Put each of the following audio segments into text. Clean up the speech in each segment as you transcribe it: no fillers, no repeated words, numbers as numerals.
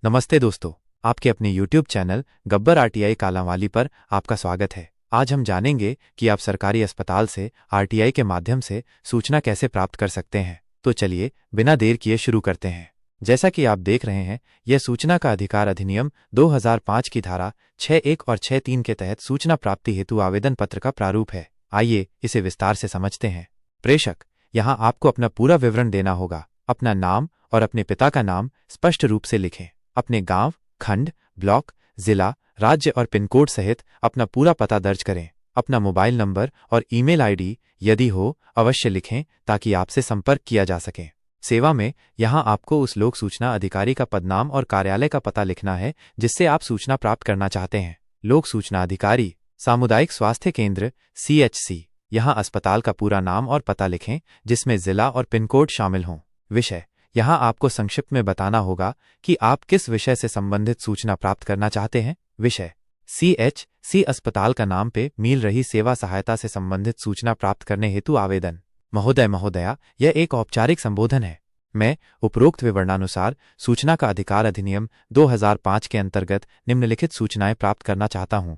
नमस्ते दोस्तों, आपके अपने YouTube channel Gabbar RTI Kalanwali पर आपका स्वागत है। आज हम जानेंगे कि आप सरकारी अस्पताल से आरटीआई के माध्यम से सूचना कैसे प्राप्त कर सकते हैं। तो चलिए बिना देर किए शुरू करते हैं। जैसा कि आप देख रहे हैं, यह सूचना का अधिकार अधिनियम 2005 की धारा 6(1) और 6(3) के तहत सूचना प्राप्ति हेतु आवेदन पत्र का प्रारूप है। आइए इसे विस्तार से समझते हैं। प्रेषक, यहाँ आपको अपना पूरा विवरण देना होगा। अपना नाम और अपने पिता का नाम स्पष्ट रूप से लिखें। अपने गांव, खंड, ब्लॉक, जिला, राज्य और पिन कोड सहित अपना पूरा पता दर्ज करें। अपना मोबाइल नंबर और ईमेल आईडी यदि हो अवश्य लिखें ताकि आपसे संपर्क किया जा सके। सेवा में यहाँ आपको उस लोक सूचना अधिकारी का पदनाम और कार्यालय का पता लिखना है जिससे आप सूचना प्राप्त करना चाहते हैं। लोक सूचना अधिकारी, सामुदायिक स्वास्थ्य केंद्र CHC। यहाँ अस्पताल का पूरा नाम और पता लिखें जिसमें जिला और पिन कोड शामिल हों। विषय, यहाँ आपको संक्षिप्त में बताना होगा कि आप किस विषय से संबंधित सूचना प्राप्त करना चाहते हैं। विषय, CHC अस्पताल का नाम पे मिल रही सेवा सहायता से संबंधित सूचना प्राप्त करने हेतु आवेदन। महोदय महोदया, यह एक औपचारिक संबोधन है। मैं उपरोक्त विवरणानुसार सूचना का अधिकार अधिनियम 2005 के अंतर्गत निम्नलिखित सूचनाएं प्राप्त करना चाहता हूँ।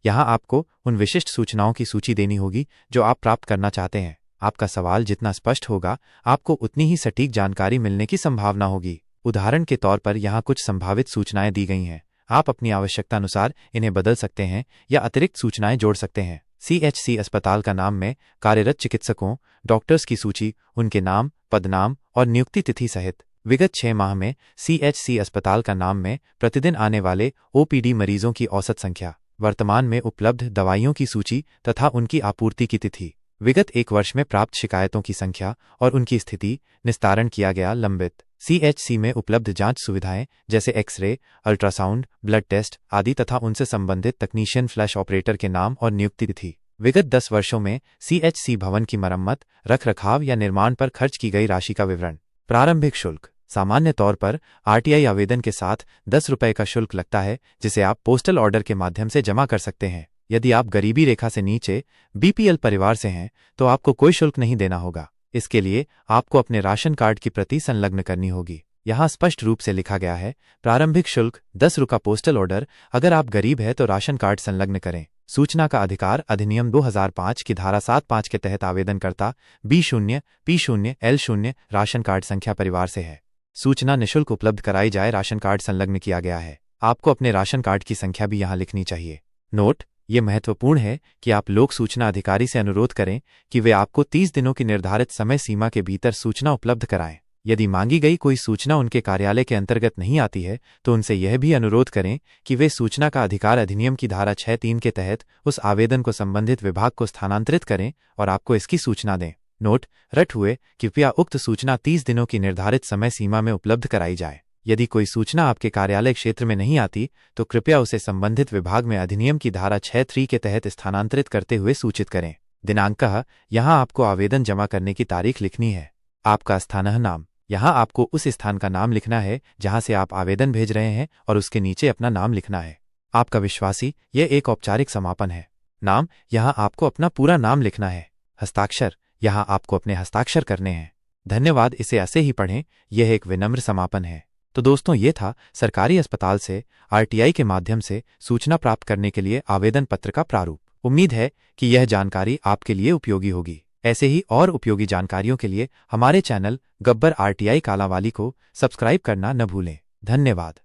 यहाँ आपको उन विशिष्ट सूचनाओं की सूची देनी होगी जो आप प्राप्त करना चाहते हैं। आपका सवाल जितना स्पष्ट होगा, आपको उतनी ही सटीक जानकारी मिलने की संभावना होगी। उदाहरण के तौर पर यहाँ कुछ संभावित सूचनाएं दी गई हैं। आप अपनी आवश्यकता अनुसार इन्हें बदल सकते हैं या अतिरिक्त सूचनाएं जोड़ सकते हैं। CHC अस्पताल का नाम में कार्यरत चिकित्सकों, डॉक्टर्स की सूची, उनके नाम, पदनाम और नियुक्ति तिथि सहित विगत 6 माह में CHC अस्पताल का नाम में प्रतिदिन आने वाले OPD मरीजों की औसत संख्या, वर्तमान में उपलब्ध दवाइयों की सूची तथा उनकी आपूर्ति की तिथि, विगत 1 वर्ष में प्राप्त शिकायतों की संख्या और उनकी स्थिति, निस्तारण किया गया लंबित, CHC में उपलब्ध जांच सुविधाएं जैसे एक्सरे, अल्ट्रासाउंड, ब्लड टेस्ट आदि तथा उनसे संबंधित तकनीशियन फ्लैश ऑपरेटर के नाम और नियुक्ति तिथि, विगत 10 वर्षों में CHC भवन की मरम्मत, रख रखाव या निर्माण पर खर्च की गई राशि का विवरण। प्रारंभिक शुल्क, सामान्य तौर पर आरटीआई आवेदन के साथ 10 रुपये का शुल्क लगता है जिसे आप पोस्टल ऑर्डर के माध्यम से जमा कर सकते हैं। यदि आप गरीबी रेखा से नीचे BPL परिवार से हैं तो आपको कोई शुल्क नहीं देना होगा। इसके लिए आपको अपने राशन कार्ड की प्रति संलग्न करनी होगी। यहाँ स्पष्ट रूप से लिखा गया है, प्रारंभिक शुल्क 10 रुपये पोस्टल ऑर्डर। अगर आप गरीब हैं तो राशन कार्ड संलग्न करें। सूचना का अधिकार अधिनियम 2005 की धारा 7(5) के तहत आवेदनकर्ता B0, P0, L0 ration card संख्या परिवार से है। सूचना निःशुल्क उपलब्ध कराई जाए, राशन कार्ड संलग्न किया गया है। आपको अपने राशन कार्ड की संख्या भी यहाँ लिखनी चाहिए। नोट, ये महत्वपूर्ण है कि आप लोक सूचना अधिकारी से अनुरोध करें कि वे आपको 30 दिनों की निर्धारित समय सीमा के भीतर सूचना उपलब्ध कराएं। यदि मांगी गई कोई सूचना उनके कार्यालय के अंतर्गत नहीं आती है तो उनसे यह भी अनुरोध करें कि वे सूचना का अधिकार अधिनियम की धारा 6(3) के तहत उस आवेदन को संबंधित विभाग को स्थानांतरित करें और आपको इसकी सूचना दें। नोट, रट हुए, कृपया उक्त सूचना 30 दिनों की निर्धारित समय सीमा में उपलब्ध कराई जाए। यदि कोई सूचना आपके कार्यालय क्षेत्र में नहीं आती तो कृपया उसे संबंधित विभाग में अधिनियम की धारा 6(3) के तहत स्थानांतरित करते हुए सूचित करें। दिनांक, यहाँ आपको आवेदन जमा करने की तारीख लिखनी है। आपका स्थान नाम, यहाँ आपको उस स्थान का नाम लिखना है जहाँ से आप आवेदन भेज रहे हैं और उसके नीचे अपना नाम लिखना है। आपका विश्वासी, यह एक औपचारिक समापन है। नाम, यहाँ आपको अपना पूरा नाम लिखना है। हस्ताक्षर, यहाँ आपको अपने हस्ताक्षर करने हैं। धन्यवाद, इसे ऐसे ही पढ़ें, यह एक विनम्र समापन है। तो दोस्तों, ये था सरकारी अस्पताल से आरटीआई के माध्यम से सूचना प्राप्त करने के लिए आवेदन पत्र का प्रारूप। उम्मीद है कि यह जानकारी आपके लिए उपयोगी होगी। ऐसे ही और उपयोगी जानकारियों के लिए हमारे चैनल गब्बर आरटीआई कालांवाली को सब्सक्राइब करना न भूलें। धन्यवाद।